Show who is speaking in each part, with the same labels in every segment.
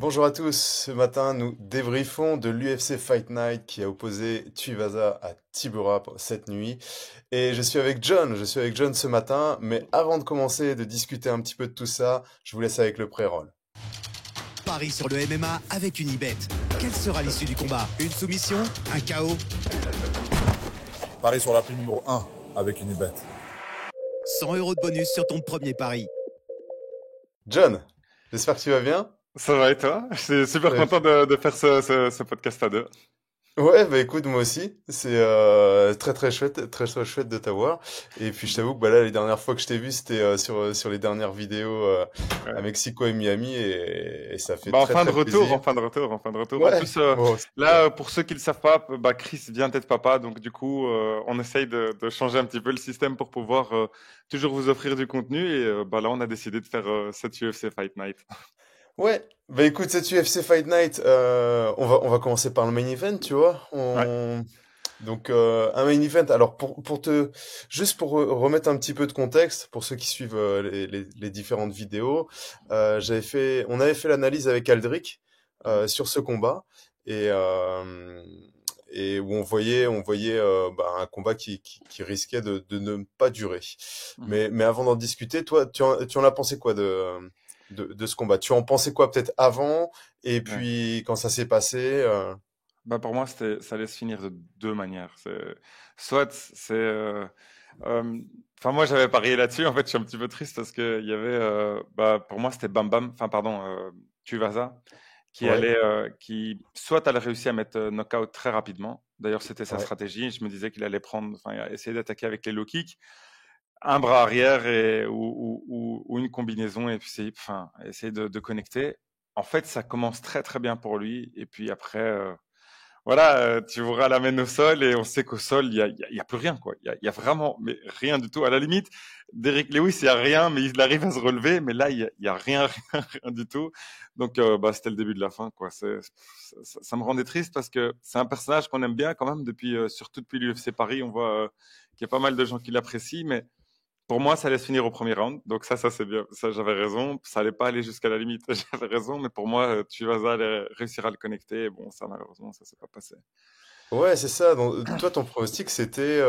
Speaker 1: Bonjour à tous, ce matin nous débriefons de l'UFC Fight Night qui a opposé Tuivasa à Tibura cette nuit. Et je suis avec John ce matin, mais avant de commencer de discuter un petit peu de tout ça, je vous laisse avec le pré-roll.
Speaker 2: Paris sur le MMA avec Unibet. Quelle sera l'issue du combat? Une soumission? Un KO?
Speaker 3: Paris sur la prime numéro 1 avec Unibet.
Speaker 2: 100 € de bonus sur ton premier pari.
Speaker 1: John, j'espère que tu vas bien.
Speaker 4: Ça va et toi? Je suis super
Speaker 1: Ouais,
Speaker 4: content de faire ce podcast à deux.
Speaker 1: ouais, bah écoute, moi aussi, c'est très très chouette, chouette de t'avoir. Et puis je t'avoue que bah là, les dernières fois que je t'ai vu, c'était sur les dernières vidéos à
Speaker 4: Ouais.
Speaker 1: Mexico et Miami, et ça fait
Speaker 4: Bah, en
Speaker 1: très
Speaker 4: fin de
Speaker 1: très
Speaker 4: retour,
Speaker 1: plaisir.
Speaker 4: en fin de retour, en fin de retour. En
Speaker 1: Ouais,
Speaker 4: plus,
Speaker 1: bon, c'est
Speaker 4: là,
Speaker 1: clair.
Speaker 4: pour ceux qui ne le savent pas, bah, Chris vient d'être papa, donc du coup, on essaye de changer un petit peu le système pour pouvoir toujours vous offrir du contenu. Et bah, là, on a décidé de faire cette UFC Fight Night.
Speaker 1: Ouais, bah écoute, cette UFC Fight Night, on va commencer par le main event, tu vois.
Speaker 4: Ouais.
Speaker 1: Donc un main event. Alors juste pour remettre un petit peu de contexte pour ceux qui suivent les différentes vidéos, on avait fait l'analyse avec Aldric
Speaker 4: Mhm.
Speaker 1: sur ce combat et et où on voyait bah, un combat qui risquait de ne pas durer.
Speaker 4: Mhm.
Speaker 1: Mais avant d'en discuter, toi, tu en as pensé quoi de ce combat? Tu en pensais quoi peut-être avant et
Speaker 4: Ouais.
Speaker 1: puis quand ça s'est passé.
Speaker 4: Bah, pour moi, ça allait se finir de deux manières. Soit c'est euh, enfin, moi, j'avais parié là-dessus. En fait, je suis un petit peu triste parce que il y avait, bah, pour moi, c'était Bam Bam, enfin, pardon, Tuivasa,
Speaker 1: Ouais,
Speaker 4: qui soit allait réussir à mettre knockout très rapidement. D'ailleurs, c'était sa
Speaker 1: ouais.
Speaker 4: stratégie. Je me disais qu'il allait prendre, enfin, essayer d'attaquer avec les low kicks, un bras arrière ou une combinaison et puis enfin, essayer de connecter. En fait, ça commence très très bien pour lui. Et puis après, voilà, tu vous l'amène au sol et on sait qu'au sol, il y a plus rien, quoi. Il y a vraiment mais rien du tout. À la limite, Derrick Lewis, il y a rien, mais il arrive à se relever. Mais là, il y a rien, rien du tout. Donc, bah, c'était le début de la fin, quoi. Ça me rendait triste parce que c'est un personnage qu'on aime bien quand même depuis, surtout depuis l'UFC Paris. On voit qu'il y a pas mal de gens qui l'apprécient, mais pour moi, ça allait se finir au premier round. Donc ça c'est bien. Ça, j'avais raison. Ça allait pas aller jusqu'à la limite. J'avais raison. Mais pour moi, Tuivasa allait réussir à le connecter. Et bon, ça, malheureusement, ça s'est pas passé.
Speaker 1: Ouais, c'est ça. Donc, toi, ton pronostic, c'était,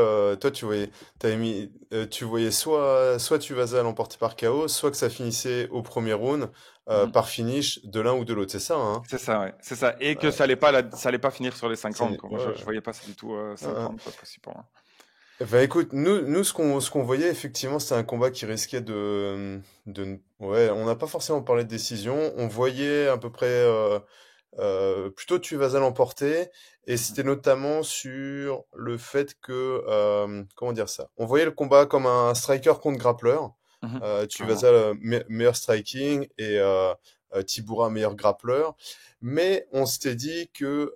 Speaker 1: toi, tu voyais soit Tuivasa l'emporter par KO, soit que ça finissait au premier round
Speaker 4: Mhm.
Speaker 1: par finish de l'un ou de l'autre. C'est ça, hein?
Speaker 4: C'est ça, ouais. C'est ça. Et que
Speaker 1: Ouais,
Speaker 4: ça allait pas finir sur les 5 rounds, quoi. Moi,
Speaker 1: ouais,
Speaker 4: je voyais pas ça du tout,
Speaker 1: ouais,
Speaker 4: 5
Speaker 1: ouais.
Speaker 4: rounds, pas possible pour moi.
Speaker 1: Bah écoute, nous ce qu'on voyait effectivement, c'était un combat qui risquait ouais, on n'a pas forcément parlé de décision. On voyait à peu près plutôt Tuivasa l'emporter, et
Speaker 4: Mhm.
Speaker 1: c'était notamment sur le fait que comment dire ça? On voyait le combat comme un striker contre grappler.
Speaker 4: Mhm.
Speaker 1: Tuivasa
Speaker 4: Clairement.
Speaker 1: meilleur striking et Tibura meilleur grappler, mais on s'était dit que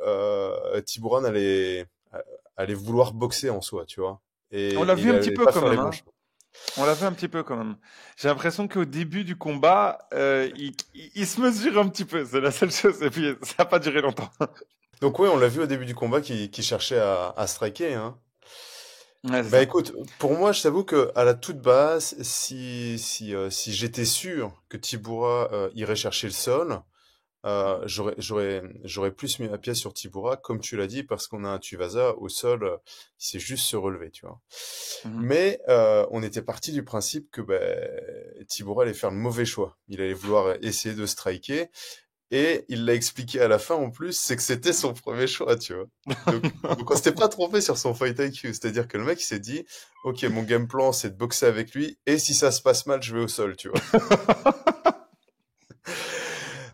Speaker 1: Tibura allait vouloir boxer en soi, tu vois.
Speaker 4: On l'a
Speaker 1: Et
Speaker 4: vu
Speaker 1: il
Speaker 4: un petit
Speaker 1: allait
Speaker 4: peu
Speaker 1: pas
Speaker 4: quand
Speaker 1: faire les
Speaker 4: même,
Speaker 1: bons
Speaker 4: hein.
Speaker 1: choix.
Speaker 4: On l'a vu un petit peu quand même. J'ai l'impression qu'au début du combat, il se mesure un petit peu. C'est la seule chose. Et puis, ça n'a pas duré longtemps.
Speaker 1: Donc ouais, on l'a vu au début du combat qui cherchait à striker, hein.
Speaker 4: Ouais, c'est
Speaker 1: Bah
Speaker 4: ça.
Speaker 1: écoute, pour moi, je t'avoue que à la toute base, si j'étais sûr que Tibura irait chercher le sol, j'aurais plus mis ma pièce sur Tibura, comme tu l'as dit, parce qu'on a un Tuivasa au sol qui sait juste se relever, tu vois.
Speaker 4: Mhm.
Speaker 1: Mais on était parti du principe que Tibura allait faire le mauvais choix. Il allait vouloir essayer de striker, et il l'a expliqué à la fin en plus, c'est que c'était son premier choix, tu vois. Donc on s'était pas trompé sur son fight IQ, c'est-à-dire que le mec il s'est dit, ok, mon game plan c'est de boxer avec lui, et si ça se passe mal, je vais au sol, tu vois.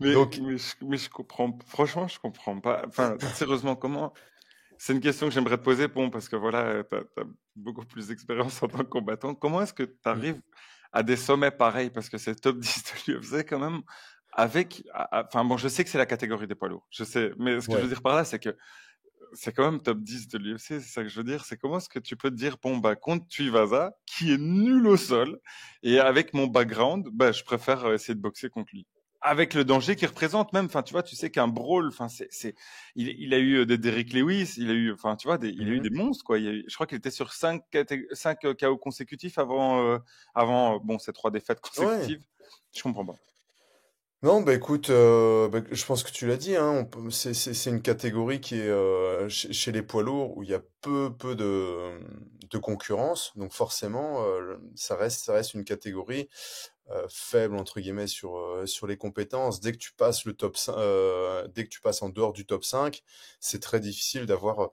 Speaker 1: Donc
Speaker 4: Mais je comprends, franchement, je comprends pas. Enfin, sérieusement, comment? C'est une question que j'aimerais te poser, bon, parce que voilà, t'as beaucoup plus d'expérience en tant que combattant. Comment est-ce que tu arrives à des sommets pareils? Parce que c'est top 10 de l'UFC quand même, enfin bon, je sais que c'est la catégorie des poids lourds, je sais, mais ce que je veux
Speaker 1: ouais.
Speaker 4: dire par là, c'est que c'est quand même top 10 de l'UFC, c'est ça que je veux dire. C'est comment est-ce que tu peux te dire, bon, bah, contre Tuivasa, qui est nul au sol, et avec mon background, bah, je préfère essayer de boxer contre lui. Avec le danger qu'il représente même, enfin, tu vois, tu sais qu'un brawl, enfin, il a eu des Derrick Lewis, il a eu, enfin, tu vois, il a eu
Speaker 1: Mhm.
Speaker 4: des monstres, quoi. Je crois qu'il était sur 5 KO consécutifs avant, bon, ces 3 défaites
Speaker 1: Ouais.
Speaker 4: consécutives. Je comprends pas.
Speaker 1: Non, bah écoute, je pense que tu l'as dit, hein, c'est une catégorie qui est chez les poids lourds où il y a peu de concurrence, donc forcément, ça reste une catégorie faible entre guillemets sur les compétences. Dès que tu passes le top 5, dès que tu passes en dehors du top 5, c'est très difficile d'avoir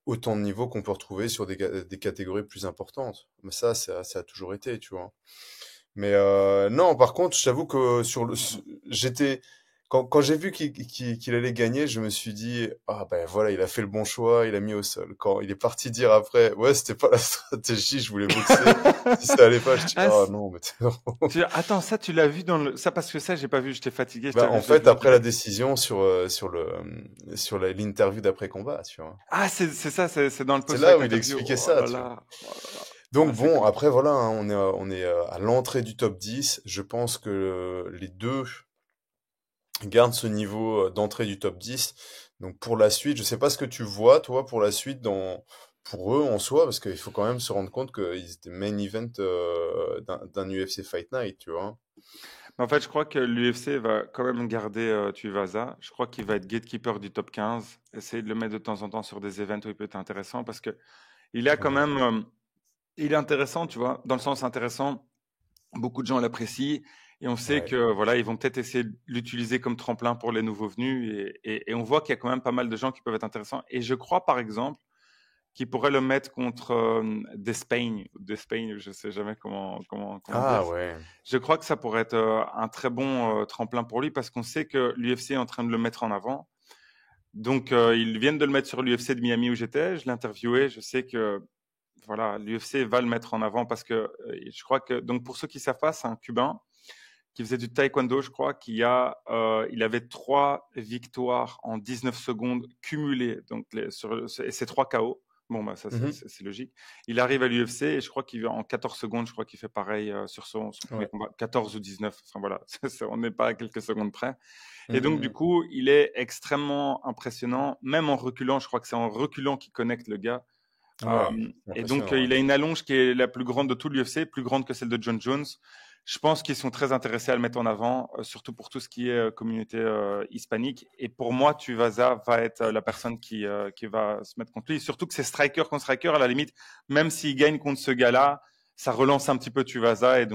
Speaker 1: autant de niveaux qu'on peut retrouver sur des catégories plus importantes. Mais ça a toujours été, tu vois. Mais non, par contre, je t'avoue que j'étais quand j'ai vu qu'il allait gagner, je me suis dit ah ben voilà, il a fait le bon choix, il a mis au sol. Quand il est parti dire après ouais, c'était pas la stratégie, je voulais boxer. Si ça allait pas, je dis
Speaker 4: Ah,
Speaker 1: ah non, mais t'es vraiment-
Speaker 4: attends, ça, tu l'as vu dans le. Ça, parce que ça, j'ai pas vu, j'étais fatigué,
Speaker 1: Bah, en
Speaker 4: je l'ai
Speaker 1: fait,
Speaker 4: vu en
Speaker 1: après la
Speaker 4: direct.
Speaker 1: décision sur l'interview d'après combat, tu vois.
Speaker 4: Ah, c'est ça, c'est dans le
Speaker 1: C'est là où il
Speaker 4: post-fight-interview.
Speaker 1: expliquait
Speaker 4: Oh
Speaker 1: ça,
Speaker 4: là
Speaker 1: tu vois.
Speaker 4: là. Oh là là.
Speaker 1: Donc
Speaker 4: Ah, c'est
Speaker 1: bon,
Speaker 4: cool.
Speaker 1: après voilà, hein, on est à l'entrée du top 10. Je pense que les deux garde ce niveau d'entrée du top 10. Donc pour la suite, je sais pas ce que tu vois, toi, pour la suite, pour eux en soi, parce qu'il faut quand même se rendre compte qu'ils étaient main event d'un UFC Fight Night, tu vois.
Speaker 4: Mais en fait, je crois que l'UFC va quand même garder Tuivasa. Je crois qu'il va être gatekeeper du top 15. Essayer de le mettre de temps en temps sur des events où il peut être intéressant parce que il a quand
Speaker 1: Ouais,
Speaker 4: même, il est intéressant, tu vois, dans le sens intéressant. Beaucoup de gens l'apprécient et on sait
Speaker 1: ouais,
Speaker 4: que voilà, ils vont peut-être essayer de l'utiliser comme tremplin pour les nouveaux venus et on voit qu'il y a quand même pas mal de gens qui peuvent être intéressants. Et je crois par exemple qu'ils pourraient le mettre contre Despain, je sais jamais comment dire.
Speaker 1: ah ouais,
Speaker 4: Je crois que ça pourrait être un très bon tremplin pour lui parce qu'on sait que l'UFC est en train de le mettre en avant. Donc ils viennent de le mettre sur l'UFC de Miami où j'étais. Je l'ai interviewé. Je sais que voilà, l'UFC va le mettre en avant parce que je crois que donc pour ceux qui savent pas, c'est un Cubain qui faisait du taekwondo, je crois, il avait 3 victoires en 19 secondes cumulées, donc et c'est 3 KO. Bon, bah, ça,
Speaker 1: mhm,
Speaker 4: c'est logique. Il arrive à l'UFC et je crois en 14 secondes, je crois qu'il fait pareil sur son premier
Speaker 1: ouais,
Speaker 4: combat. 14 ou 19, enfin voilà, on n'est pas à quelques secondes près. Et donc, du
Speaker 1: mhm,
Speaker 4: coup, il est extrêmement impressionnant, même en reculant. Je crois que c'est en reculant qu'il connecte le gars.
Speaker 1: ouais,
Speaker 4: Et donc,
Speaker 1: impressionnant, ouais.
Speaker 4: il a une allonge qui est la plus grande de tout l'UFC, plus grande que celle de John Jones. Je pense qu'ils sont très intéressés à le mettre en avant, surtout pour tout ce qui est communauté hispanique. Et pour moi, Tuivasa va être la personne qui va se mettre contre lui. Surtout que c'est striker contre striker, à la limite, même s'il gagne contre ce gars-là, ça relance un petit peu Tuivasa. Et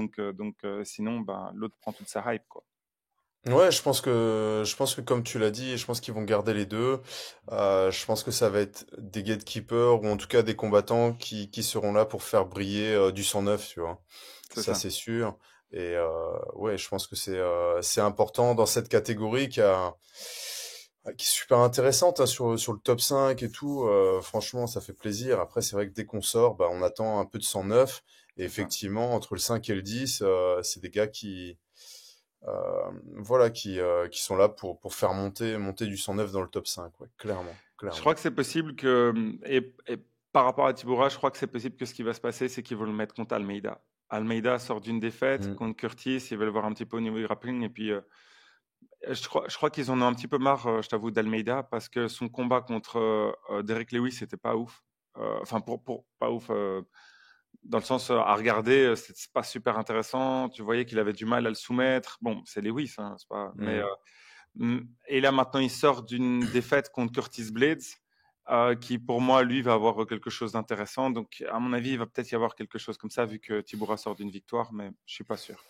Speaker 4: sinon, ben, l'autre prend toute sa hype, quoi.
Speaker 1: Ouais, je pense que comme tu l'as dit, je pense qu'ils vont garder les deux. Je pense que ça va être des gatekeepers ou en tout cas des combattants qui seront là pour faire briller du sang neuf, tu vois.
Speaker 4: C'est
Speaker 1: Ça,
Speaker 4: ça.
Speaker 1: c'est sûr. Et ouais, je pense que c'est important dans cette catégorie qui est super intéressante hein, sur le top 5 et tout. Franchement, ça fait plaisir. Après, c'est vrai que dès qu'on sort, bah, on attend un peu de sang neuf. Et
Speaker 4: C'est ça.
Speaker 1: effectivement, entre le 5 et le 10, c'est des gars voilà, qui sont là pour faire monter du 109 dans le top 5, ouais, clairement,
Speaker 4: Je
Speaker 1: clairement.
Speaker 4: crois que c'est possible que, et par rapport à Tibura, je crois que c'est possible que ce qui va se passer, c'est qu'ils vont le mettre contre Almeida. Almeida sort d'une défaite
Speaker 1: Mm.
Speaker 4: contre Curtis, ils veulent voir un petit peu au niveau du grappling, et puis je crois qu'ils en ont un petit peu marre, je t'avoue, d'Almeida, parce que son combat contre Derek Lewis, c'était pas ouf. Enfin, pas ouf, dans le sens à regarder, c'est pas super intéressant. Tu voyais qu'il avait du mal à le soumettre. Bon, c'est Lewis, hein, c'est pas, mais
Speaker 1: Mm.
Speaker 4: Et là, maintenant, il sort d'une défaite contre Curtis Blades, qui, pour moi, lui, va avoir quelque chose d'intéressant. Donc, à mon avis, il va peut-être y avoir quelque chose comme ça, vu que Tibura sort d'une victoire, mais je suis pas sûr.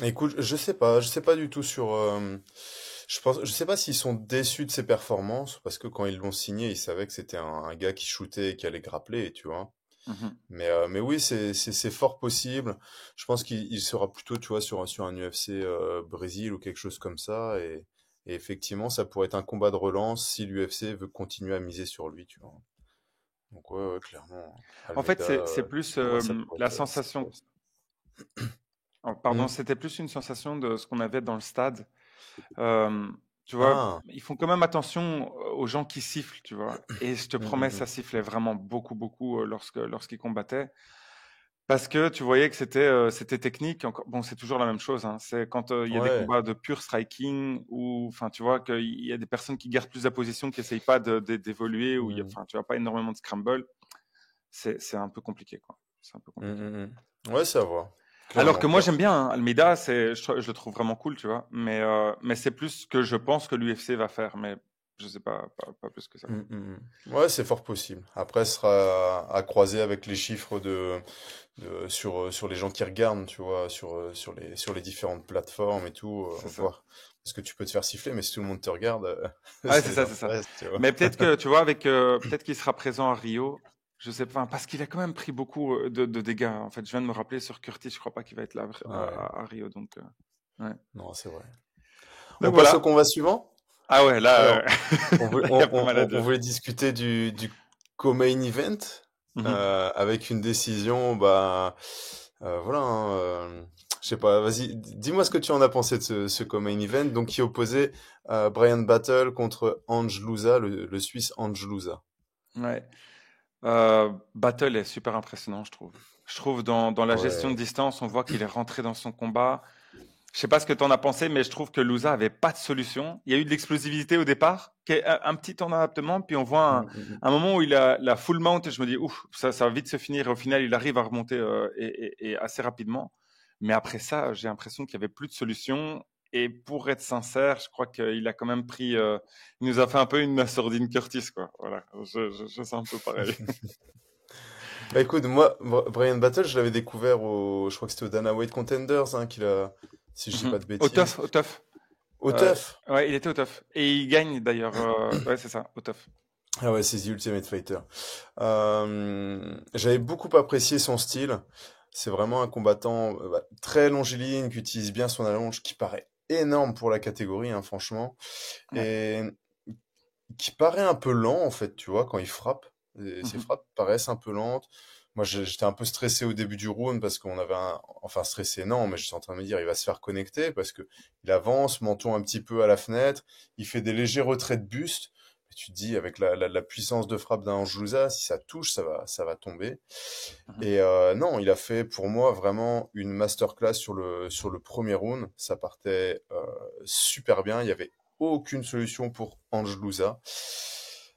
Speaker 1: Écoute, je sais pas du tout je sais pas s'ils sont déçus de ses performances, parce que quand ils l'ont signé, ils savaient que c'était un gars qui shootait et qui allait grappler, tu vois.
Speaker 4: Mhm.
Speaker 1: Mais oui, c'est fort possible. Je pense qu'il sera plutôt, tu vois, sur un UFC Brésil ou quelque chose comme ça, et effectivement, ça pourrait être un combat de relance si l'UFC veut continuer à miser sur lui, tu vois. Donc ouais, ouais, clairement,
Speaker 4: En fait,
Speaker 1: Almeida,
Speaker 4: c'est plus
Speaker 1: Tibura,
Speaker 4: la
Speaker 1: ça pourrait
Speaker 4: sensation.
Speaker 1: être-
Speaker 4: Oh, pardon,
Speaker 1: Hmm.
Speaker 4: c'était plus une sensation de ce qu'on avait dans le stade. Euh, Tu vois,
Speaker 1: Ah,
Speaker 4: ils font quand même attention aux gens qui sifflent, tu vois. Et je te
Speaker 1: hmm,
Speaker 4: promets, ça sifflait vraiment beaucoup, beaucoup lorsqu'ils combattaient. Parce que tu voyais que c'était technique. Bon, c'est toujours la même chose, hein. C'est quand il y a des
Speaker 1: ouais,
Speaker 4: combats de pur striking ou, enfin, tu vois qu'il y a des personnes qui gardent plus la position, qui essayent pas d'évoluer ou
Speaker 1: hmm,
Speaker 4: enfin, tu vois pas énormément de scramble. C'est un peu compliqué, quoi. C'est un peu
Speaker 1: hmm,
Speaker 4: compliqué.
Speaker 1: Ouais, ça va.
Speaker 4: Alors que
Speaker 1: clairement,
Speaker 4: moi
Speaker 1: clairement.
Speaker 4: j'aime bien hein. Almeida, je le trouve vraiment cool, tu vois. Mais c'est plus ce que je pense que l'UFC va faire, mais je sais pas plus que ça.
Speaker 1: Ouais, c'est fort possible. Après, ce sera à croiser avec les chiffres sur les gens qui regardent, tu vois, sur les différentes plateformes et tout,
Speaker 4: C'est ça.
Speaker 1: voir. Parce que tu peux te faire siffler, mais si tout le monde te regarde,
Speaker 4: Ouais,
Speaker 1: ça
Speaker 4: c'est
Speaker 1: les
Speaker 4: ça, c'est ça.
Speaker 1: intéresse, tu vois.
Speaker 4: Mais peut-être que, tu vois, peut-être qu'il sera présent à Rio. Je sais pas, parce qu'il a quand même pris beaucoup de dégâts. En fait, je viens de me rappeler sur Curtis, je crois pas qu'il va être là
Speaker 1: Ouais,
Speaker 4: à Rio, donc ouais.
Speaker 1: non, c'est vrai. On
Speaker 4: Donc
Speaker 1: passe au
Speaker 4: voilà.
Speaker 1: combat suivant?
Speaker 4: Ah ouais, là,
Speaker 1: Alors,
Speaker 4: il y a pas mal à
Speaker 1: on
Speaker 4: dire.
Speaker 1: voulait discuter du co-main event
Speaker 4: Mhm.
Speaker 1: avec une décision, bah voilà, hein, je sais pas, vas-y, dis-moi ce que tu en as pensé de ce co-main event, donc qui opposait Brian Battle contre Ange Louza, le Suisse Ange Louza.
Speaker 4: Ouais. Battle est super impressionnant, je trouve. Je trouve dans la gestion de
Speaker 1: Ouais.
Speaker 4: distance, on voit qu'il est rentré dans son combat. Je sais pas ce que tu en as pensé, mais je trouve que Louza avait pas de solution. Il y a eu de l'explosivité au départ, un petit temps d'adaptement, puis on voit
Speaker 1: Mm, mm, mm.
Speaker 4: un moment où il a la full mount et je me dis, ouf, ça va vite se finir. Et au final, il arrive à remonter et assez rapidement. Mais après ça, j'ai l'impression qu'il y avait plus de solution. Et pour être sincère, je crois qu'il a quand même pris, il nous a fait un peu une Sordine Curtis, quoi. Voilà, je sens un peu pareil.
Speaker 1: Bah écoute, moi, Brian Battle, je l'avais découvert je crois que c'était au Dana White Contenders, hein, si je dis
Speaker 4: Mhm.
Speaker 1: pas de
Speaker 4: Au
Speaker 1: bêtises.
Speaker 4: tough, au tough.
Speaker 1: Au TUF.
Speaker 4: Ouais, il était au tough. Et il gagne d'ailleurs. Ouais, c'est ça, au tough.
Speaker 1: Ah ouais, c'est The Ultimate Fighter. J'avais beaucoup apprécié son style. C'est vraiment un combattant très longiligne, qui utilise bien son allonge, qui paraît énorme pour la catégorie, hein, franchement,
Speaker 4: Ouais.
Speaker 1: et qui paraît un peu lent en fait, tu vois, quand il frappe. Et ses
Speaker 4: Mhm.
Speaker 1: frappes paraissent un peu lentes. Moi, j'étais un peu stressé au début du round parce qu'on avait enfin stressé non, mais j'étais en train de me dire, il va se faire connecter parce que il avance, menton un petit peu à la fenêtre, il fait des légers retraits de buste. Et tu te dis, avec la puissance de frappe d'un Angelousa, si ça touche, ça va tomber.
Speaker 4: Mhm.
Speaker 1: Et non, il a fait pour moi vraiment une masterclass sur le premier round. Ça partait super bien. Il y avait aucune solution pour Angelousa.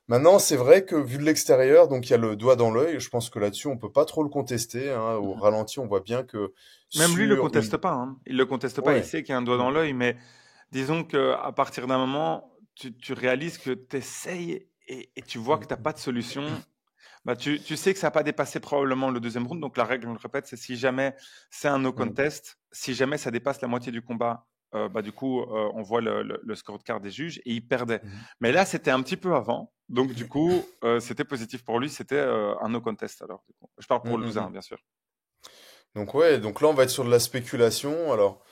Speaker 1: Maintenant, c'est vrai que vu de l'extérieur, donc il y a le doigt dans l'œil. Je pense que là-dessus, on peut pas trop le contester, hein. Au
Speaker 4: Mhm.
Speaker 1: ralenti, on voit bien que
Speaker 4: Même lui le
Speaker 1: sur
Speaker 4: conteste
Speaker 1: une,
Speaker 4: pas. Hein. Il le conteste pas. Il
Speaker 1: ouais,
Speaker 4: sait qu'il y a un doigt
Speaker 1: mm,
Speaker 4: dans l'œil, mais disons que à partir d'un moment, tu réalises que tu essayes et tu vois que
Speaker 1: mm,
Speaker 4: t'as pas de solution. Bah, tu sais que ça n'a pas dépassé probablement le deuxième round. Donc la règle, on le répète, c'est si jamais c'est un no
Speaker 1: mm,
Speaker 4: contest, si jamais ça dépasse la moitié du combat, bah, du coup, on voit le scorecard des juges et il perdait.
Speaker 1: mm,
Speaker 4: Mais là, c'était un petit peu avant. Donc du coup, c'était positif pour lui. C'était un no contest alors. Du coup. Je parle
Speaker 1: mm,
Speaker 4: pour
Speaker 1: mm,
Speaker 4: Louzin,
Speaker 1: mm.
Speaker 4: bien sûr.
Speaker 1: Donc ouais, donc là on va être sur de la spéculation. Alors,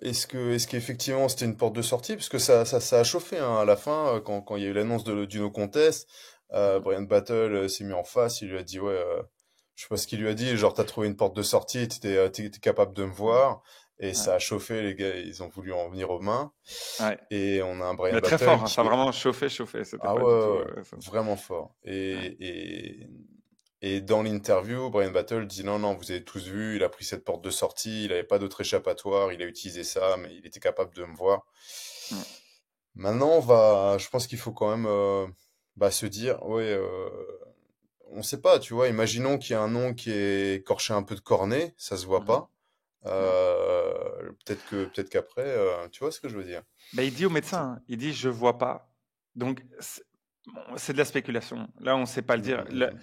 Speaker 1: est-ce qu'effectivement c'était une porte de sortie? Parce que ça a chauffé hein, à la fin, quand il y a eu l'annonce du no contest.
Speaker 4: Mhm.
Speaker 1: Brian Battle s'est mis en face, il lui a dit ouais, je sais pas ce qu'il lui a dit, genre t'as trouvé une porte de sortie, t'es capable de me
Speaker 4: Ouais.
Speaker 1: voir. Et
Speaker 4: Ouais.
Speaker 1: ça a chauffé, les gars, ils ont voulu en venir aux mains.
Speaker 4: Ouais.
Speaker 1: Et on a un Brian
Speaker 4: Mais très
Speaker 1: Battle
Speaker 4: fort, hein. Ça a
Speaker 1: qui,
Speaker 4: vraiment chauffé, chauffé. C'était
Speaker 1: ah
Speaker 4: pas
Speaker 1: ouais,
Speaker 4: du tout
Speaker 1: ouais, ouais,
Speaker 4: ça.
Speaker 1: vraiment fort.
Speaker 4: Ouais.
Speaker 1: Et dans l'interview, Brian Battle dit non, non, vous avez tous vu, il a pris cette porte de sortie, il n'avait pas d'autre échappatoire, il a utilisé ça, mais il était capable de me voir.
Speaker 4: Mm.
Speaker 1: Maintenant, je pense qu'il faut quand même se dire, ouais, on sait pas, tu vois, imaginons qu'il y a un nom qui est écorché un peu de cornet, ça se voit
Speaker 4: Mhm.
Speaker 1: pas.
Speaker 4: Ouais.
Speaker 1: Peut-être qu'après, tu vois ce que je veux dire.
Speaker 4: Ben, il dit au médecin, hein, il dit je vois pas. Donc bon, c'est de la spéculation. Là, on ne sait pas le
Speaker 1: Mm,
Speaker 4: dire.
Speaker 1: mm, mm, mm.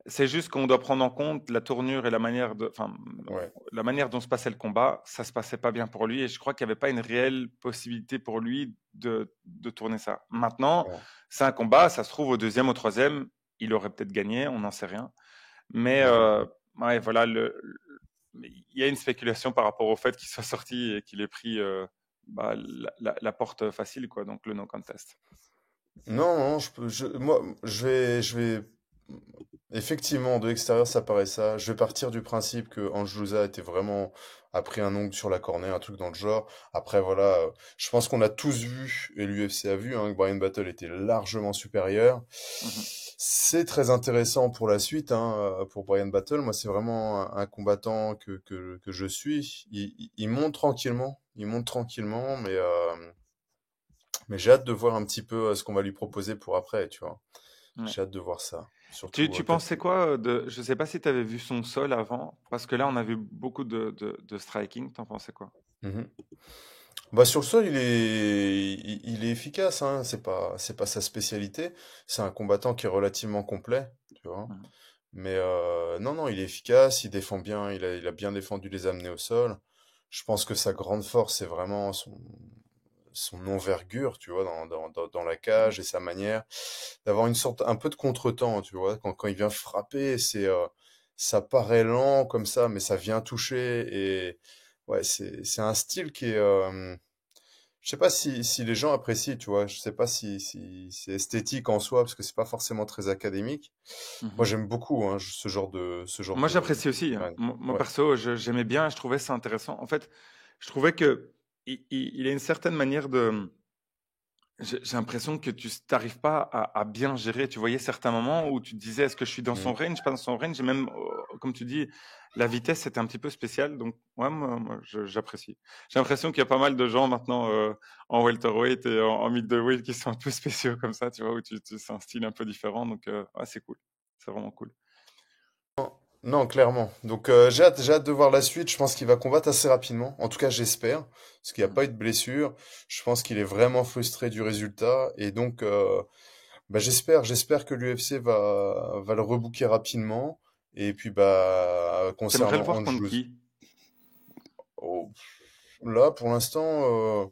Speaker 4: C'est juste qu'on doit prendre en compte la tournure et
Speaker 1: Ouais.
Speaker 4: la manière dont se passait le combat. Ça se passait pas bien pour lui et je crois qu'il n'y avait pas une réelle possibilité pour lui de tourner ça. Maintenant,
Speaker 1: Ouais.
Speaker 4: c'est un combat. Ça se trouve au deuxième, au troisième, il aurait peut-être gagné. On n'en sait rien. Mais
Speaker 1: Mm, mm, mm.
Speaker 4: ouais, voilà, il y a une spéculation par rapport au fait qu'il soit sorti et qu'il ait pris la porte facile, quoi, donc le no contest.
Speaker 1: Non, non, moi, je vais, effectivement, de l'extérieur, ça paraît ça. Je vais partir du principe que Angelousa a pris un ongle sur la cornée, un truc dans le genre. Après, voilà, je pense qu'on a tous vu, et l'UFC a vu, hein, que Brian Battle était largement supérieur.
Speaker 4: Mhm.
Speaker 1: C'est très intéressant pour la suite, hein, pour Brian Battle. Moi, c'est vraiment un combattant que je suis. Il monte tranquillement, mais j'ai hâte de voir un petit peu ce qu'on va lui proposer pour après, tu vois.
Speaker 4: Ouais.
Speaker 1: J'ai hâte de voir ça. surtout
Speaker 4: Tu pensais
Speaker 1: calcul.
Speaker 4: quoi de... Je sais pas si tu avais vu son sol avant, parce que là, on a vu beaucoup de striking. T'en pensais quoi?
Speaker 1: Mhm. Bah sur le sol, il est efficace, hein. C'est pas sa spécialité. C'est un combattant qui est relativement complet, tu vois.
Speaker 4: Mhm.
Speaker 1: Mais non, non, il est efficace, il défend bien, il a bien défendu les amener au sol. Je pense que sa grande force, c'est vraiment son envergure, tu vois, dans la
Speaker 4: Mhm.
Speaker 1: cage et sa manière d'avoir une sorte, un peu de contretemps, tu vois. Quand il vient frapper, ça paraît lent comme ça, mais ça vient toucher et ouais, c'est un style qui est, je sais pas si les gens apprécient, tu vois. Je sais pas si c'est esthétique en soi, parce que c'est pas forcément très académique. Moi,
Speaker 4: Mhm.
Speaker 1: j'aime beaucoup hein, ce genre
Speaker 4: Moi,
Speaker 1: de
Speaker 4: j'apprécie aussi, hein.
Speaker 1: grind.
Speaker 4: Moi,
Speaker 1: Ouais.
Speaker 4: perso, j'aimais bien, je trouvais ça intéressant. En fait, je trouvais que il a une certaine manière de... J'ai l'impression que tu n'arrives pas à bien gérer. Tu voyais certains moments où tu te disais, est-ce que je suis dans son
Speaker 1: Mm.
Speaker 4: range, pas dans son range? Et même, comme tu dis, la vitesse, c'était un petit peu spécial. Donc, ouais, j'apprécie. J'ai l'impression qu'il y a pas mal de gens maintenant en welterweight et en middleweight qui sont un peu spéciaux comme ça, tu vois, où c'est un style un peu différent. Donc, ouais, c'est cool. C'est vraiment cool.
Speaker 1: Non, clairement. Donc, j'ai hâte de voir la suite. Je pense qu'il va combattre assez rapidement. En tout cas, j'espère, parce qu'il n'y a
Speaker 4: Mhm.
Speaker 1: pas eu de blessure. Je pense qu'il est vraiment frustré du résultat. Et donc, bah, j'espère que l'UFC va le rebooker rapidement. Et puis, bah,
Speaker 4: T'aimerais le
Speaker 1: concernant
Speaker 4: voir contre
Speaker 1: Andrews,
Speaker 4: qui?
Speaker 1: oh, là, pour l'instant,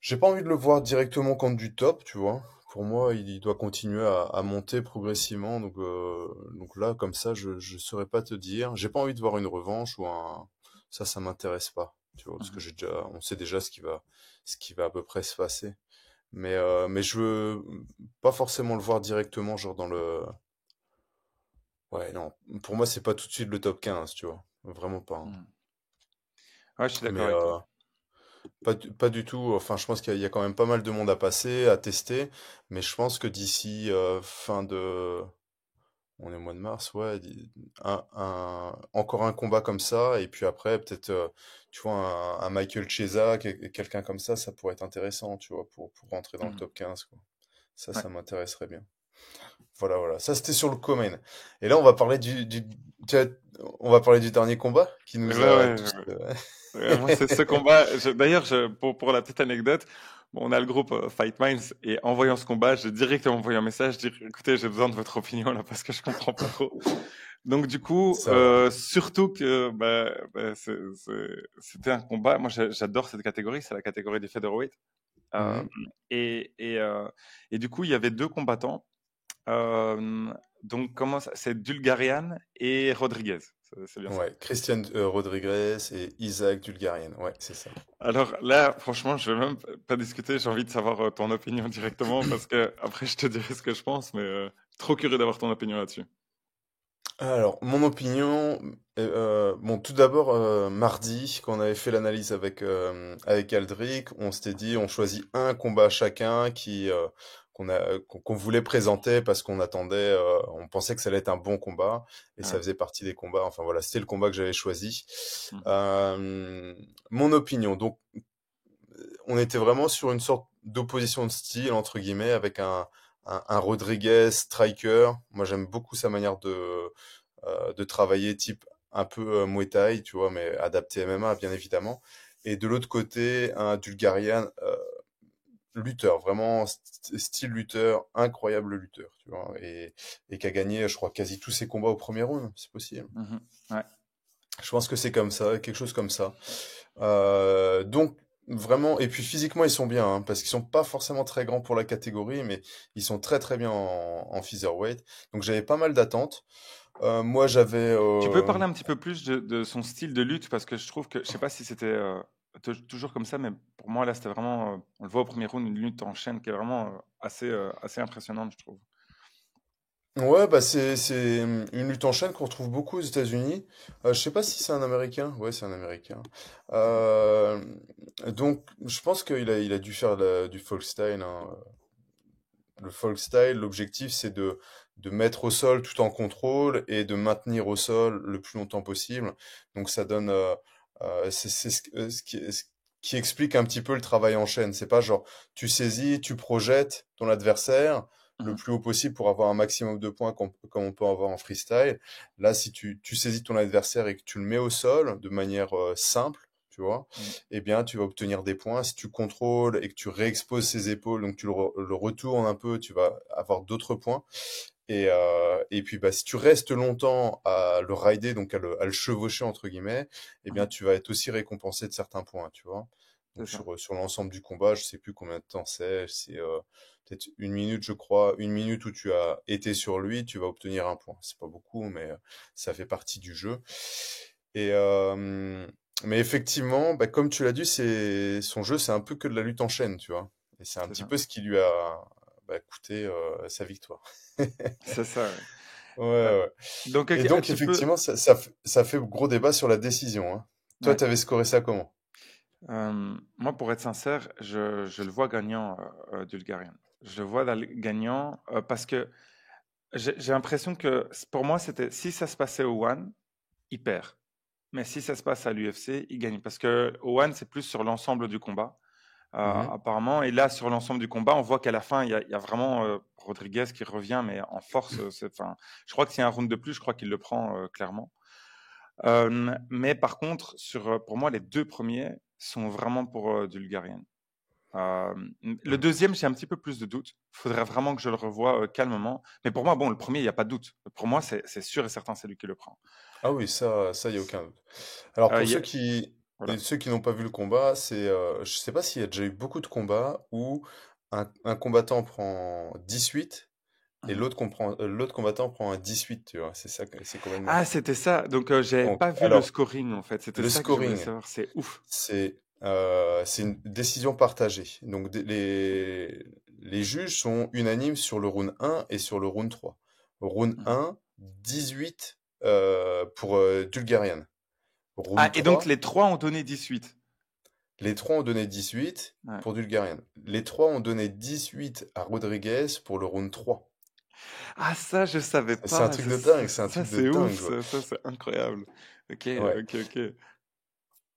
Speaker 1: j'ai pas envie de le voir directement contre du top, tu vois. Pour moi, il doit continuer à monter progressivement. Donc là, comme ça, je saurais pas te dire. J'ai pas envie de voir une revanche ou un. Ça m'intéresse pas, tu vois, parce que
Speaker 4: Mhm.
Speaker 1: on sait déjà ce qui va à peu près se passer. Mais je veux pas forcément le voir directement, genre dans le. Ouais, non. Pour moi, c'est pas tout de suite le top 15, tu vois. Vraiment pas, hein.
Speaker 4: Mhm. Ouais, je suis
Speaker 1: Mais
Speaker 4: d'accord avec toi.
Speaker 1: pas du tout. Enfin, je pense qu'il y a quand même pas mal de monde à passer, à tester. Mais je pense que d'ici fin de. On est au mois de mars, ouais. Encore un combat comme ça. Et puis après, peut-être, tu vois, un Michael Chiesa, quelqu'un comme ça pourrait être intéressant, tu vois, pour rentrer dans le
Speaker 4: Mhm.
Speaker 1: top 15, quoi.
Speaker 4: Ouais.
Speaker 1: Ça m'intéresserait bien. Voilà, voilà. Ça, c'était sur le Common. Et là, on va parler tu vois, on va parler du dernier combat qui
Speaker 4: Ouais,
Speaker 1: nous a
Speaker 4: ouais,
Speaker 1: tous.
Speaker 4: ouais. Ouais, moi, c'est ce combat. D'ailleurs, pour la petite anecdote, bon, on a le groupe Fight Minds et en voyant ce combat, j'ai directement envoyé un message, dire, écoutez, j'ai besoin de votre opinion là parce que je comprends pas trop. Donc du coup,
Speaker 1: Ça va.
Speaker 4: surtout que c'était un combat. Moi, j'adore cette catégorie, c'est la catégorie des featherweight. Euh,
Speaker 1: Mhm.
Speaker 4: et, et, euh, et du coup, il y avait deux combattants. Donc comment ça, c'est Dulgarian et Rodriguez. C'est bien ça.
Speaker 1: Ouais, Christian Rodriguez et Isaac Dulgarien. Ouais, c'est ça.
Speaker 4: Alors là, franchement, je vais même pas discuter. J'ai envie de savoir ton opinion directement parce que après, je te dirai ce que je pense, mais trop curieux d'avoir ton opinion là-dessus.
Speaker 1: Alors, mon opinion, bon, tout d'abord, mardi, quand on avait fait l'analyse avec Aldric, on s'était dit, on choisit un combat chacun qu'on voulait présenter parce qu'on attendait, on pensait que ça allait être un bon combat et ça
Speaker 4: Ouais.
Speaker 1: faisait partie des combats. Enfin voilà, c'était le combat que j'avais choisi.
Speaker 4: Mhm.
Speaker 1: Euh, Mon opinion. Donc, on était vraiment sur une sorte d'opposition de style, entre guillemets, avec un Rodriguez striker. Moi, j'aime beaucoup sa manière de travailler, type un peu Muay Thai, tu vois, mais adapté MMA, bien évidemment. Et de l'autre côté, un Bulgarian lutteur, vraiment style lutteur, incroyable lutteur, tu vois, et qui a gagné, je crois, quasi tous ses combats au premier round, c'est possible.
Speaker 4: Mhm. Ouais.
Speaker 1: Je pense que c'est comme ça, quelque chose comme ça. Donc vraiment, et puis physiquement ils sont bien, hein, parce qu'ils sont pas forcément très grands pour la catégorie, mais ils sont très très bien en featherweight. Donc j'avais pas mal d'attentes. Moi j'avais,
Speaker 4: Tu peux parler un petit peu plus de son style de lutte parce que je trouve que, je sais pas si c'était toujours comme ça, mais pour moi là c'était vraiment, on le voit au premier round, une lutte en chaîne qui est vraiment assez impressionnante, je trouve.
Speaker 1: ouais, bah une lutte en chaîne qu'on retrouve beaucoup aux États-Unis. Je sais pas si c'est un Américain. Ouais, c'est un Américain. Euh, donc je pense il a dû faire du folk style, hein. Le folk style, l'objectif, c'est de mettre au sol tout en contrôle et de maintenir au sol le plus longtemps possible. Donc ça donne, c'est ce qui explique un petit peu le travail en chaîne. C'est pas genre tu saisis, tu projettes ton adversaire. le
Speaker 4: Mhm.
Speaker 1: plus haut possible pour avoir un maximum de points comme on peut en avoir en freestyle. Là, si tu saisis ton adversaire et que tu le mets au sol de manière simple, tu vois,
Speaker 4: Mhm.
Speaker 1: eh bien, tu vas obtenir des points. Si tu contrôles et que tu réexposes ses épaules, donc tu le retournes un peu, tu vas avoir d'autres points. Et puis, bah, si tu restes longtemps à le rider, donc à le chevaucher, entre guillemets, eh bien,
Speaker 4: Mhm.
Speaker 1: tu vas être aussi récompensé de certains points, tu vois.
Speaker 4: C'est
Speaker 1: Donc,
Speaker 4: ça.
Speaker 1: sur l'ensemble du combat, je sais plus combien de temps c'est peut-être une minute, je crois, une minute où tu as été sur lui, tu vas obtenir un point. C'est pas beaucoup, mais ça fait partie du jeu. Et, mais effectivement, bah, comme tu l'as dit, son jeu, c'est un peu que de la lutte en chaîne, tu vois. Et c'est un
Speaker 4: C'est
Speaker 1: petit
Speaker 4: ça.
Speaker 1: peu ce qui lui a bah, coûté sa victoire.
Speaker 4: C'est ça, ouais.
Speaker 1: Ouais,
Speaker 4: Ouais.
Speaker 1: ouais.
Speaker 4: Donc,
Speaker 1: Et
Speaker 4: ok,
Speaker 1: donc,
Speaker 4: tu peux.
Speaker 1: effectivement, ça fait gros débat sur la décision, hein. Toi,
Speaker 4: Ouais.
Speaker 1: t'avais scoré ça comment?
Speaker 4: Moi, pour être sincère, je le vois gagnant, Dulgarian. Je le vois gagnant parce que j'ai l'impression que pour moi, c'était si ça se passait au One, il perd. Mais si ça se passe à l'UFC, il gagne. Parce que au One, c'est plus sur l'ensemble du combat,
Speaker 1: Mhm.
Speaker 4: apparemment. Et là, sur l'ensemble du combat, on voit qu'à la fin, il y a vraiment Rodriguez qui revient, mais en force. Enfin, je crois que s'il y a un round de plus, je crois qu'il le prend clairement. Mais par contre, pour moi, les deux premiers sont vraiment pour Dulgarian. Euh, le
Speaker 1: Mhm.
Speaker 4: deuxième, j'ai un petit peu plus de doutes. Il faudrait vraiment que je le revoie calmement. Mais pour moi, bon, le premier, il n'y a pas de doute. Pour moi, c'est sûr et certain, c'est lui qui le prend.
Speaker 1: Ah oui, ça, y a aucun doute. Alors,
Speaker 4: Euh,
Speaker 1: pour
Speaker 4: il y a-
Speaker 1: et
Speaker 4: voilà.
Speaker 1: ceux qui n'ont pas vu le combat, je sais pas s'il y a déjà eu beaucoup de combats où un combattant prend 18 et
Speaker 4: Mhm.
Speaker 1: l'autre combattant prend un 18, tu vois. C'est ça, c'est complètement
Speaker 4: Ah,
Speaker 1: fou.
Speaker 4: c'était ça. Donc, j'avais
Speaker 1: Donc,
Speaker 4: pas vu le
Speaker 1: alors,
Speaker 4: scoring, en fait. C'était
Speaker 1: le
Speaker 4: ça que je voulais
Speaker 1: scoring,
Speaker 4: savoir. C'est ouf.
Speaker 1: c'est une décision partagée. Donc les juges sont unanimes sur le round 1 et sur le round 3. Round
Speaker 4: Mhm.
Speaker 1: 1, 18 pour Dulgarian.
Speaker 4: Ah,
Speaker 1: Round
Speaker 4: et donc,
Speaker 1: 3,
Speaker 4: les trois ont donné 18.
Speaker 1: les trois ont donné 18
Speaker 4: Ouais.
Speaker 1: pour Dulgarian. Les trois ont donné 18 à Rodriguez pour le round 3.
Speaker 4: Ah, ça, je savais
Speaker 1: C'est un
Speaker 4: pas.
Speaker 1: truc de dingue, c'est un
Speaker 4: Ça,
Speaker 1: truc de
Speaker 4: c'est ouf.
Speaker 1: dingue, quoi.
Speaker 4: Ça, c'est incroyable. Ok,
Speaker 1: Ouais.
Speaker 4: ok, ok.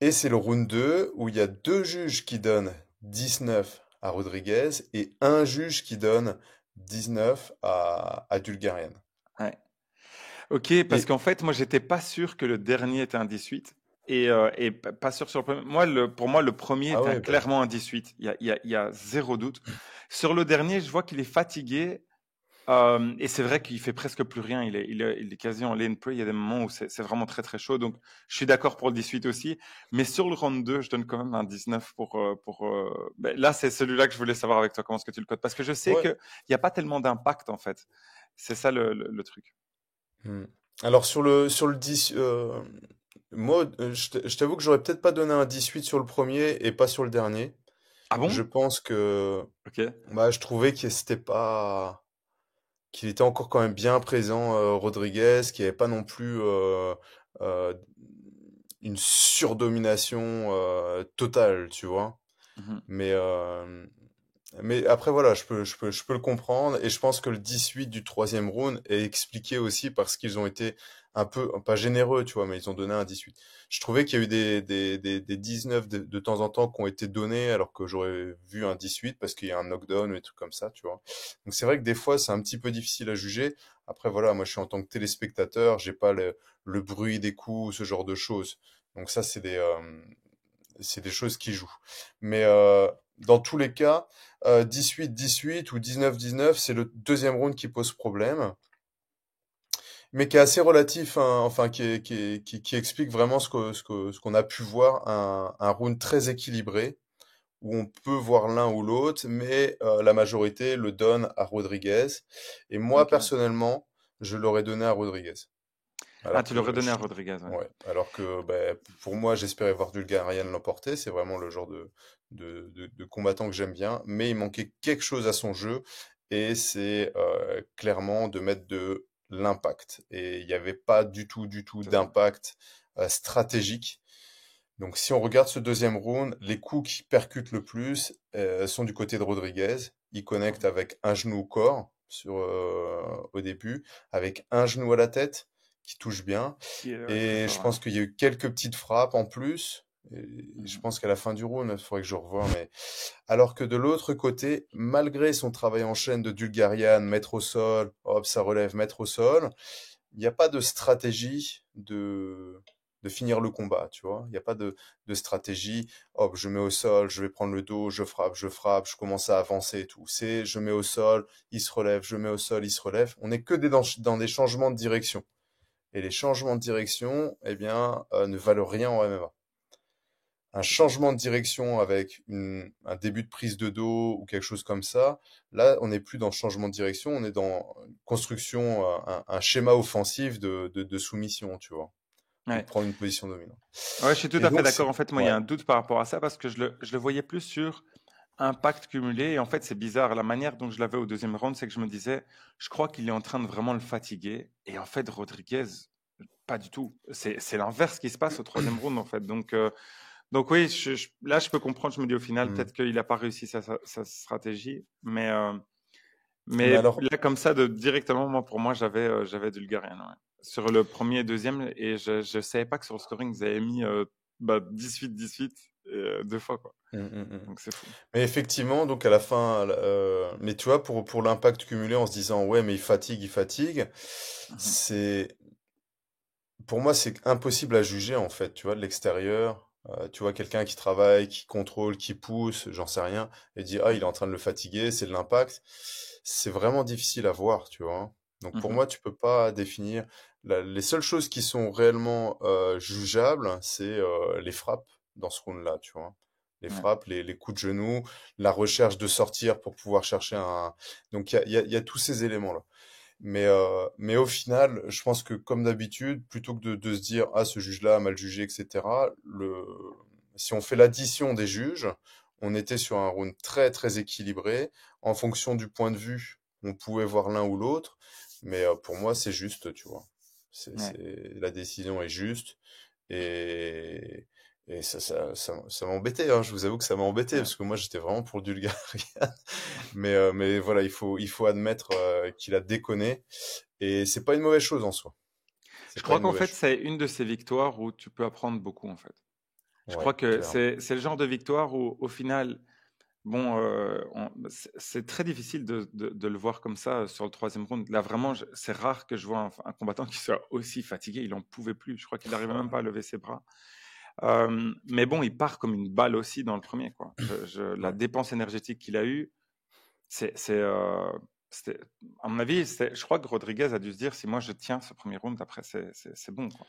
Speaker 1: Et c'est le round 2 où il y a deux juges qui donnent 19 à Rodriguez et un juge qui donne 19 à Dulgarian.
Speaker 4: Ouais. Ok, parce
Speaker 1: Et
Speaker 4: qu'en fait, moi, j'étais pas sûr que le dernier était un 18 et pas sûr sur le premier. Pour moi, le premier
Speaker 1: ah
Speaker 4: était
Speaker 1: ouais, bah,
Speaker 4: clairement un 18. Il y a zéro doute. Sur le dernier, je vois qu'il est fatigué et c'est vrai qu'il fait presque plus rien. Il est quasi en lane play. Il y a des moments où c'est vraiment très très chaud. Donc, je suis d'accord pour le 18 aussi. Mais sur le round 2, je donne quand même un 19 ben, là, c'est celui-là que je voulais savoir avec toi. Comment est-ce que tu le codes? Parce que je sais
Speaker 1: ouais.
Speaker 4: qu'il n'y a pas tellement d'impact en fait. C'est ça le truc.
Speaker 1: Hmm. Alors sur le 10, moi, je t'avoue que j'aurais peut-être pas donné un 18 sur le premier et pas sur le dernier.
Speaker 4: Ah
Speaker 1: Je
Speaker 4: bon?
Speaker 1: pense que
Speaker 4: Ok.
Speaker 1: bah, je trouvais qu'il était encore quand même bien présent, Rodriguez, qu'il n'y avait pas non plus euh, une surdomination totale, tu vois.
Speaker 4: Mhm.
Speaker 1: Mais, mais après, voilà, je peux le comprendre. Et je pense que le 18 du troisième round est expliqué aussi parce qu'ils ont été un peu, pas généreux, tu vois, mais ils ont donné un 18. Je trouvais qu'il y a eu des 19 de temps en temps qui ont été donnés alors que j'aurais vu un 18 parce qu'il y a un knockdown ou des trucs comme ça, tu vois. Donc c'est vrai que des fois, c'est un petit peu difficile à juger. Après, voilà, moi, je suis en tant que téléspectateur, j'ai pas le bruit des coups, ce genre de choses. Donc ça, c'est des choses qui jouent. Mais dans tous les cas, 18-18 ou 19-19, c'est le deuxième round qui pose problème, mais qui est assez relatif, hein, enfin qui explique vraiment ce qu'on a pu voir, un round très équilibré, où on peut voir l'un ou l'autre, mais la majorité le donne à Rodriguez. Et moi,
Speaker 4: Ok.
Speaker 1: personnellement, je l'aurais donné à Rodriguez.
Speaker 4: Ah,
Speaker 1: Alors
Speaker 4: tu
Speaker 1: que
Speaker 4: l'aurais donné à Rodriguez, ouais.
Speaker 1: ouais, alors que ben, pour moi, j'espérais voir Bulgarian l'emporter. C'est vraiment le genre de combattant que j'aime bien. Mais il manquait quelque chose à son jeu. Et c'est clairement de mettre de l'impact. Et il n'y avait pas du tout
Speaker 4: C'est ça.
Speaker 1: d'impact stratégique. Donc si on regarde ce deuxième round, les coups qui percutent le plus sont du côté de Rodriguez. Il connecte
Speaker 4: Mhm.
Speaker 1: avec un genou au corps au début, avec un genou à la tête qui touche bien.
Speaker 4: Qui est très
Speaker 1: Et je
Speaker 4: fort, ouais.
Speaker 1: pense qu'il y a eu quelques petites frappes en plus. Et je
Speaker 4: Mhm.
Speaker 1: pense qu'à la fin du round, il faudrait que je revoie. Mais alors que de l'autre côté, malgré son travail en chaîne de Dulgarian, mettre au sol, hop, ça relève, mettre au sol, il n'y a pas de stratégie de finir le combat, tu vois. Il n'y a pas de stratégie, hop, je mets au sol, je vais prendre le dos, je frappe, je commence à avancer et tout. C'est, je mets au sol, il se relève, je mets au sol, il se relève. On n'est que dans des changements de direction. Et les changements de direction, eh bien, ne valent rien en MMA. Un
Speaker 4: C'est ça.
Speaker 1: changement de direction avec un début de prise de dos ou quelque chose comme ça, là, on n'est plus dans changement de direction, on est dans construction, un schéma offensif de soumission, tu vois, ou de
Speaker 4: Ouais.
Speaker 1: prendre une position dominante.
Speaker 4: Ouais, je suis tout
Speaker 1: Et
Speaker 4: à fait
Speaker 1: donc,
Speaker 4: d'accord.
Speaker 1: c'est,
Speaker 4: En fait, moi, il y a
Speaker 1: ouais.
Speaker 4: un doute par rapport à ça parce que je le voyais plus sur impact cumulé. Et en fait, c'est bizarre. La manière dont je l'avais au deuxième round, c'est que je me disais, je crois qu'il est en train de vraiment le fatiguer. Et en fait, Rodriguez, pas du tout. C'est l'inverse qui se passe au troisième round, en fait. Donc oui, là, je peux comprendre. Je me dis au final,
Speaker 1: Hmm.
Speaker 4: peut-être qu'il n'a pas réussi sa stratégie.
Speaker 1: Mais
Speaker 4: Mais
Speaker 1: alors,
Speaker 4: là, comme ça, directement, moi, pour moi, j'avais Bulgarien. Ouais. Sur le premier et deuxième, et je ne savais pas que sur le scoring, vous avez mis 18-18 deux fois. Quoi.
Speaker 1: hmm.
Speaker 4: Donc c'est fou.
Speaker 1: Mais effectivement, donc à la fin, mais tu vois, pour l'impact cumulé en se disant, ouais, mais il fatigue,
Speaker 4: Mhm.
Speaker 1: c'est, pour moi, c'est impossible à juger en fait, tu vois, de l'extérieur. Tu vois quelqu'un qui travaille, qui contrôle, qui pousse, j'en sais rien, et dit ah il est en train de le fatiguer, c'est de l'impact. C'est vraiment difficile à voir, tu vois. Donc pour
Speaker 4: Mhm.
Speaker 1: moi, tu peux pas définir. Les seules choses qui sont réellement jugeables, c'est les frappes dans ce round-là, tu vois. Les
Speaker 4: Ouais.
Speaker 1: frappes, les coups de genou, la recherche de sortir pour pouvoir chercher un. Donc il y a tous ces éléments-là. Mais au final, je pense que comme d'habitude, plutôt que de se dire ah ce juge-là a mal jugé, etc. Si on fait l'addition des juges, on était sur un round très très équilibré. En fonction du point de vue, on pouvait voir l'un ou l'autre, mais pour moi c'est juste, tu vois.
Speaker 4: Ouais.
Speaker 1: La décision est juste et ça m'embêtait. Hein. Je vous avoue que ça m'a embêté
Speaker 4: Ouais.
Speaker 1: parce que moi j'étais vraiment pour Dulgaria. Mais voilà, il faut admettre qu'il a déconné. Et c'est pas une mauvaise chose en soi.
Speaker 4: Je
Speaker 1: C'est pas
Speaker 4: crois
Speaker 1: une
Speaker 4: qu'en
Speaker 1: mauvaise
Speaker 4: fait,
Speaker 1: chose.
Speaker 4: c'est une de ces victoires où tu peux apprendre beaucoup, en fait. Je crois
Speaker 1: Ouais,
Speaker 4: que
Speaker 1: clairement.
Speaker 4: c'est le genre de victoire où, au final, bon, c'est très difficile de le voir comme ça sur le troisième round. Là, vraiment, c'est rare que je vois un combattant qui soit aussi fatigué. Il en pouvait plus. Je crois qu'il n'arrivait même pas à lever ses bras. Mais bon, il part comme une balle aussi dans le premier, quoi. La
Speaker 1: Ouais.
Speaker 4: dépense énergétique qu'il a eue, c'était, à mon avis, je crois que Rodriguez a dû se dire, si moi je tiens ce premier round, après c'est bon, quoi.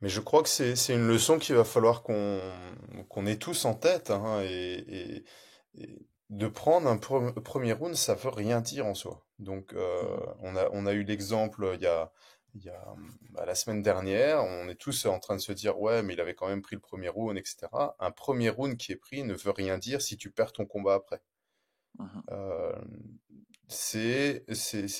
Speaker 1: Mais je crois que c'est une leçon qu'il va falloir qu'on ait tous en tête, hein, et de prendre un premier round, ça veut rien dire en soi. Donc
Speaker 4: Mhm.
Speaker 1: on a eu l'exemple il y a la semaine dernière, on est tous en train de se dire ouais mais il avait quand même pris le premier round, etc. Un premier round qui est pris ne veut rien dire si tu perds ton combat après.
Speaker 4: Mhm.
Speaker 1: Euh, c'est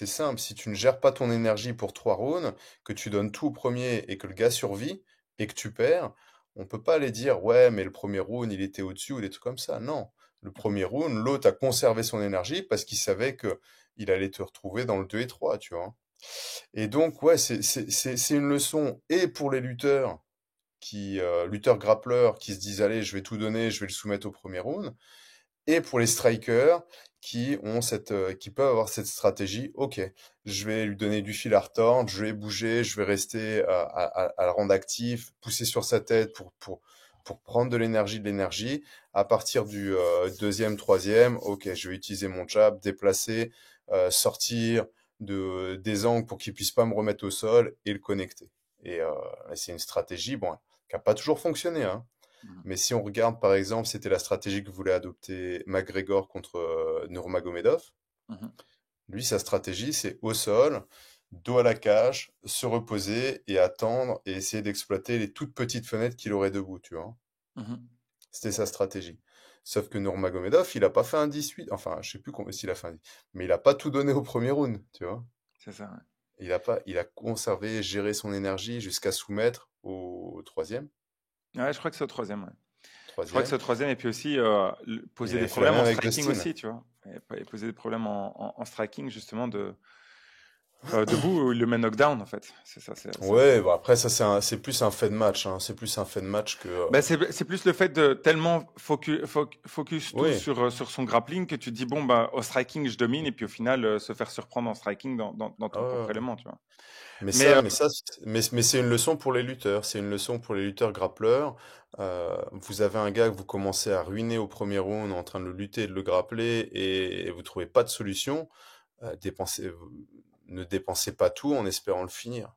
Speaker 1: simple. Si tu ne gères pas ton énergie pour 3 rounds, que tu donnes tout au premier et que le gars survit et que tu perds, on peut pas aller dire ouais, mais le premier round il était au-dessus ou des trucs comme ça. Non. Le
Speaker 4: Mhm.
Speaker 1: premier round, l'autre a conservé son énergie parce qu'il savait que il allait te retrouver dans le 2 et 3, tu vois. Et donc, ouais, c'est une leçon et pour les lutteurs lutteurs grappleurs qui se disent allez, je vais tout donner, je vais le soumettre au premier round, et pour les strikers qui peuvent avoir cette stratégie, ok, je vais lui donner du fil à retordre, je vais bouger, je vais rester à le rendre actif, pousser sur sa tête pour prendre de l'énergie. À partir du deuxième, troisième, ok, je vais utiliser mon jab, déplacer, sortir des angles pour qu'il puisse pas me remettre au sol et le connecter. Et c'est une stratégie, bon, qui a pas toujours fonctionné, hein.
Speaker 4: Mhm.
Speaker 1: Mais si on regarde, par exemple, c'était la stratégie que voulait adopter McGregor contre Nurmagomedov.
Speaker 4: Mhm.
Speaker 1: Lui, sa stratégie, c'est au sol, dos à la cage, se reposer et attendre et essayer d'exploiter les toutes petites fenêtres qu'il aurait debout, tu vois.
Speaker 4: Mhm.
Speaker 1: C'était sa stratégie. Sauf que Nurmagomedov, il a pas fait un 18, enfin, je sais plus s'il a fait un 10, mais il a pas tout donné au premier round, tu vois.
Speaker 4: C'est ça. Ouais.
Speaker 1: Il a conservé, géré son énergie jusqu'à soumettre au troisième.
Speaker 4: Ouais, je crois que c'est au troisième. Ouais. Je crois que c'est
Speaker 1: Troisième.
Speaker 4: au troisième et puis aussi
Speaker 1: Il
Speaker 4: poser des
Speaker 1: avait fait la
Speaker 4: problèmes
Speaker 1: même
Speaker 4: en
Speaker 1: avec
Speaker 4: striking
Speaker 1: Dustin.
Speaker 4: aussi, tu vois. Et poser des problèmes en striking justement Debout, il le met knockdown, en fait. C'est ça, c'est
Speaker 1: Ouais, bon, après, ça, c'est plus un fait de match, hein. C'est plus un fait de match que.
Speaker 4: Ben, c'est plus le fait de tellement focus tout
Speaker 1: Oui,
Speaker 4: sur son grappling que tu te dis, bon, bah, au striking, je domine, et puis au final, se faire surprendre en striking dans
Speaker 1: ah
Speaker 4: ton
Speaker 1: ouais,
Speaker 4: propre
Speaker 1: ouais.
Speaker 4: élément, tu vois.
Speaker 1: Mais
Speaker 4: Mais
Speaker 1: ça, mais ça, mais c'est une leçon pour les lutteurs. C'est une leçon pour les lutteurs grappleurs. Vous avez un gars que vous commencez à ruiner au premier round en train de le lutter et de le grappler et vous trouvez pas de solution. Ne dépensez pas tout en espérant le finir.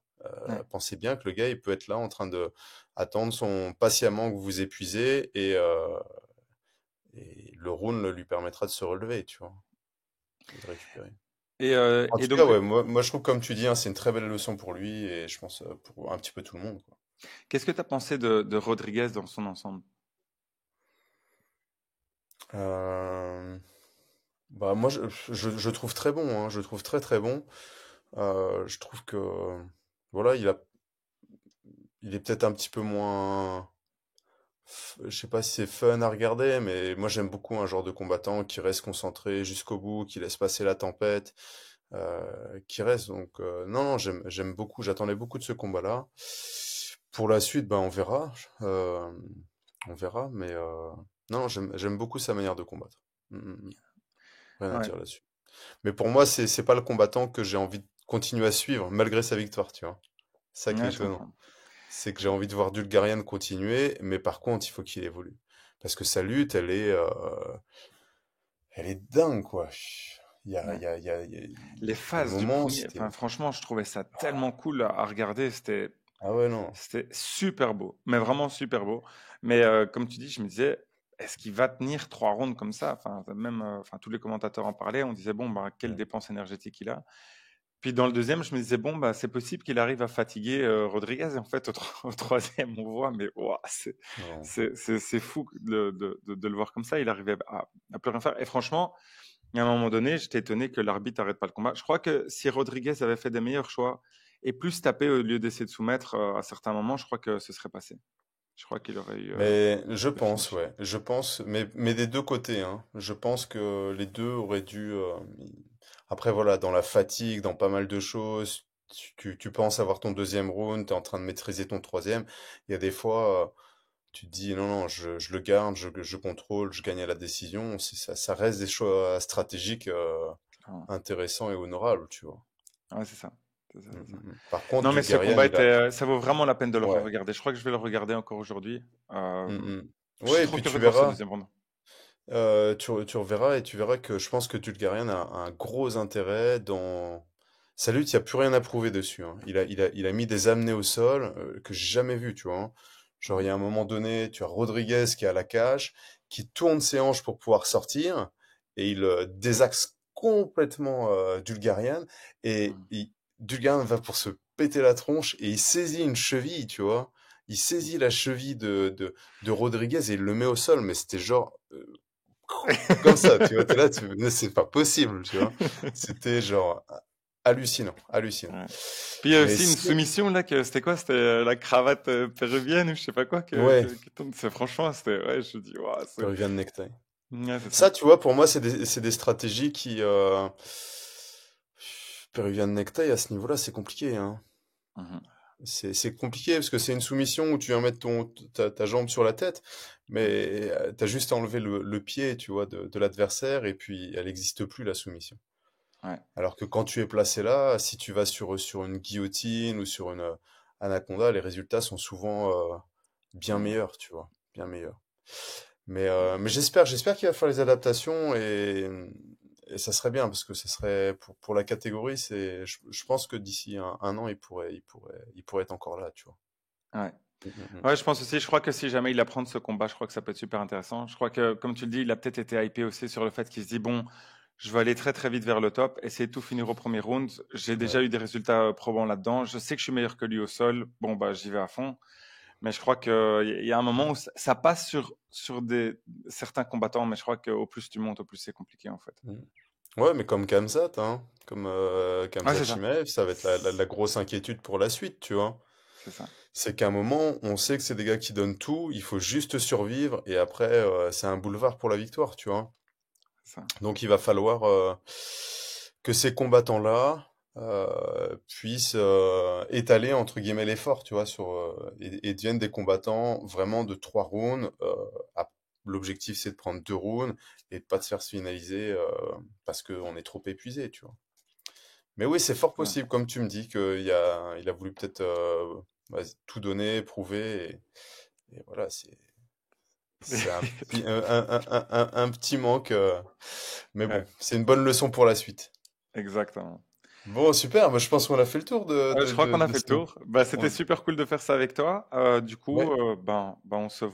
Speaker 4: ouais.
Speaker 1: Pensez bien que le gars, il peut être là en train de attendre patiemment que vous vous épuisez et le round lui permettra de se relever, tu vois, et de récupérer. En
Speaker 4: Et
Speaker 1: tout cas,
Speaker 4: donc,
Speaker 1: ouais, moi je trouve comme tu dis, hein, c'est une très belle leçon pour lui et je pense pour un petit peu tout le monde, quoi.
Speaker 4: qu'est-ce que tu as pensé de Rodriguez dans son ensemble?
Speaker 1: Euh, Bah moi je trouve très bon, hein, je trouve très très bon. Je trouve que voilà, il est peut-être un petit peu moins, je sais pas si c'est fun à regarder, mais moi j'aime beaucoup un genre de combattant qui reste concentré jusqu'au bout, qui laisse passer la tempête, qui reste. Donc non, non, j'aime beaucoup, j'attendais beaucoup de ce combat-là. Pour la suite, ben on verra, mais non, j'aime beaucoup sa manière de combattre. Mm, mm, mm. Rien à
Speaker 4: Ouais,
Speaker 1: dire là-dessus. Mais pour moi, c'est pas le combattant que j'ai envie de continuer à suivre malgré sa victoire, tu vois. C'est ça qui est
Speaker 4: ouais, je
Speaker 1: étonnant.
Speaker 4: comprends.
Speaker 1: C'est que j'ai envie de voir Dulgarian continuer, mais par contre, il faut qu'il évolue. Parce que sa lutte, elle est dingue, quoi.
Speaker 4: Ouais.
Speaker 1: Il y a
Speaker 4: Les
Speaker 1: un
Speaker 4: phases du
Speaker 1: moment,
Speaker 4: premier, enfin,
Speaker 1: c'était.
Speaker 4: franchement, je trouvais ça tellement cool à regarder.
Speaker 1: Ah ouais, non.
Speaker 4: C'était super beau, mais vraiment super beau. Mais comme tu dis, je me disais, est-ce qu'il va tenir 3 rounds comme ça? Enfin, même, enfin, tous les commentateurs en parlaient. On disait, bon, bah, quelle
Speaker 1: Mm.
Speaker 4: dépense énergétique il a. Puis dans le deuxième, je me disais, bon, bah, c'est possible qu'il arrive à fatiguer Rodriguez. Et en fait, au troisième, on voit, mais ouah,
Speaker 1: Non.
Speaker 4: c'est fou de le voir comme ça. Il arrivait à plus rien faire. Et franchement, à un moment donné, j'étais étonné que l'arbitre n'arrête pas le combat. Je crois que si Rodriguez avait fait des meilleurs choix et plus tapé au lieu d'essayer de soumettre à certains moments, je crois que ce serait passé. Je crois qu'il aurait eu
Speaker 1: Mais je
Speaker 4: le
Speaker 1: pense,
Speaker 4: finish.
Speaker 1: ouais. Je pense, mais des deux côtés, hein. Je pense que les deux auraient dû. Après, voilà, dans la fatigue, dans pas mal de choses, tu penses avoir ton deuxième round, tu es en train de maîtriser ton troisième. Il y a des fois, tu te dis, non, non, je le garde, je contrôle, je gagne à la décision. Ça reste des choix stratégiques
Speaker 4: Ah,
Speaker 1: intéressants et honorables, tu vois.
Speaker 4: ouais, c'est ça. C'est ça,
Speaker 1: Mm,
Speaker 4: c'est ça.
Speaker 1: mm, mm. Par contre,
Speaker 4: Non, mais ce
Speaker 1: Dulgarian,
Speaker 4: combat
Speaker 1: il
Speaker 4: était,
Speaker 1: a.
Speaker 4: ça vaut vraiment la peine de le
Speaker 1: Ouais.
Speaker 4: regarder. Je crois que je vais le regarder encore aujourd'hui.
Speaker 1: Mm, mm.
Speaker 4: Je suis
Speaker 1: Ouais, et
Speaker 4: trop
Speaker 1: puis tu
Speaker 4: curieux de voir ce
Speaker 1: verras.
Speaker 4: deuxième round.
Speaker 1: Tu reverras et tu verras que je pense que Dulgarian a un gros intérêt dans sa lutte. Il n'y a plus rien à prouver dessus, hein. Il a mis des amenés au sol que j'ai jamais vu, tu vois, hein. Genre, il y a un moment donné, tu as Rodriguez qui est à la cage, qui tourne ses hanches pour pouvoir sortir et il désaxe complètement Dulgarian et
Speaker 4: Mhm.
Speaker 1: Dulgarian va pour se péter la tronche et il saisit une cheville, tu vois. Il saisit la cheville de Rodriguez et il le met au sol, mais c'était genre comme ça, tu vois, t'es là, mais c'est pas possible, tu vois. C'était genre hallucinant, hallucinant.
Speaker 4: Ouais. Puis il y a
Speaker 1: Mais
Speaker 4: aussi une
Speaker 1: si,
Speaker 4: soumission là, c'était quoi? C'était la cravate péruvienne ou je sais pas quoi
Speaker 1: ouais,
Speaker 4: qui tombe. Franchement, ouais, je dis, waouh,
Speaker 1: Peruvian Necktie.
Speaker 4: ouais, c'est ça.
Speaker 1: Ça, tu vois, pour moi, c'est des stratégies qui, Peruvian Necktie, à ce niveau-là, c'est compliqué, hein.
Speaker 4: Mhm.
Speaker 1: C'est compliqué parce que c'est une soumission où tu viens mettre ta jambe sur la tête, mais t'as juste à enlever le pied, tu vois, de l'adversaire et puis elle n'existe plus, la soumission.
Speaker 4: Ouais.
Speaker 1: Alors que quand tu es placé là, si tu vas sur une guillotine ou sur une anaconda, les résultats sont souvent bien
Speaker 4: Mhm.
Speaker 1: meilleurs, tu vois, bien meilleurs. Mais j'espère qu'il va faire les adaptations et ça serait bien parce que ça serait pour la catégorie, je pense que d'ici un an, il pourrait être encore là, tu vois.
Speaker 4: Ouais.
Speaker 1: Mm, mm, mm.
Speaker 4: Ouais, je pense aussi, je crois que si jamais il apprend de ce combat, je crois que ça peut être super intéressant. Je crois que, comme tu le dis, il a peut-être été hypé aussi sur le fait qu'il se dit, bon, je vais aller très très vite vers le top, essayer de tout finir au premier round. J'ai
Speaker 1: Ouais.
Speaker 4: déjà eu des résultats probants là-dedans. Je sais que je suis meilleur que lui au sol. Bon, bah, j'y vais à fond. Mais je crois qu'il y a un moment où ça passe sur certains combattants, mais je crois qu'au plus tu montes, au plus c'est compliqué en fait.
Speaker 1: Mm. Ouais, mais comme Kamzat, hein, comme
Speaker 4: Ouais,
Speaker 1: Kamzat
Speaker 4: c'est ça.
Speaker 1: Chimaev, ça va être la grosse inquiétude pour la suite, tu vois.
Speaker 4: C'est ça.
Speaker 1: C'est qu'à un moment, on sait que c'est des gars qui donnent tout, il faut juste survivre, et après, c'est un boulevard pour la victoire, tu vois.
Speaker 4: C'est ça.
Speaker 1: Donc il va falloir que ces combattants-là, puissent étaler entre guillemets l'effort, tu vois, et deviennent des combattants vraiment de 3 rounds. L'objectif c'est de prendre 2 rounds et de pas de se faire finaliser parce qu'on est trop épuisé, tu vois. Mais oui, c'est fort
Speaker 4: Ouais.
Speaker 1: possible, comme tu me dis, il a voulu peut-être tout donner, prouver, et voilà, c'est un petit manque, mais bon,
Speaker 4: Ouais,
Speaker 1: c'est une bonne leçon pour la suite.
Speaker 4: exactement.
Speaker 1: Bon, super, bah, je pense qu'on a fait le tour
Speaker 4: Je crois qu'on a
Speaker 1: de
Speaker 4: fait le
Speaker 1: ce...
Speaker 4: tour. Bah, c'était
Speaker 1: on-
Speaker 4: super cool de faire ça avec toi. Du coup,
Speaker 1: Ouais.
Speaker 4: on se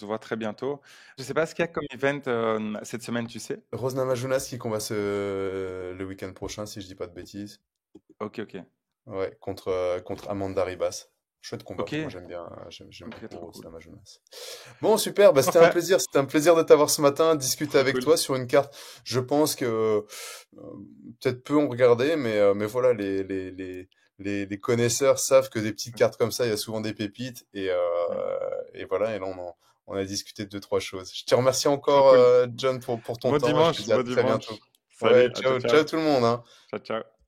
Speaker 4: voit très bientôt. Je sais pas ce qu'il y a comme event cette semaine, tu sais?
Speaker 1: Rose Namajunas qui combat le week-end prochain, si je dis pas de bêtises.
Speaker 4: Ok, ok.
Speaker 1: Ouais, contre Amanda Ribas. Chouette combat.
Speaker 4: Ok,
Speaker 1: Moi, j'aime bien, j'aime
Speaker 4: ok,
Speaker 1: beaucoup
Speaker 4: trop
Speaker 1: Rose
Speaker 4: cool.
Speaker 1: Namajunas. Bon, super. Bah, c'était un
Speaker 4: Parfait,
Speaker 1: plaisir. C'était un plaisir de t'avoir ce matin, discuter
Speaker 4: trop
Speaker 1: avec
Speaker 4: cool.
Speaker 1: toi sur une carte. Je pense que peut-être peu ont regardé, mais voilà, les connaisseurs savent que des petites cartes comme ça, il y a souvent des pépites.
Speaker 4: Ouais.
Speaker 1: Et voilà. Et là, on a discuté de 2, 3 choses. Je te remercie
Speaker 4: Trop
Speaker 1: encore,
Speaker 4: cool.
Speaker 1: John, pour ton temps. Et je te dis à
Speaker 4: Bon
Speaker 1: très bientôt.
Speaker 4: dimanche.
Speaker 1: Ouais,
Speaker 4: Salut, à ciao,
Speaker 1: ciao,
Speaker 4: ciao.
Speaker 1: ciao tout le monde, hein.
Speaker 4: Ciao, ciao.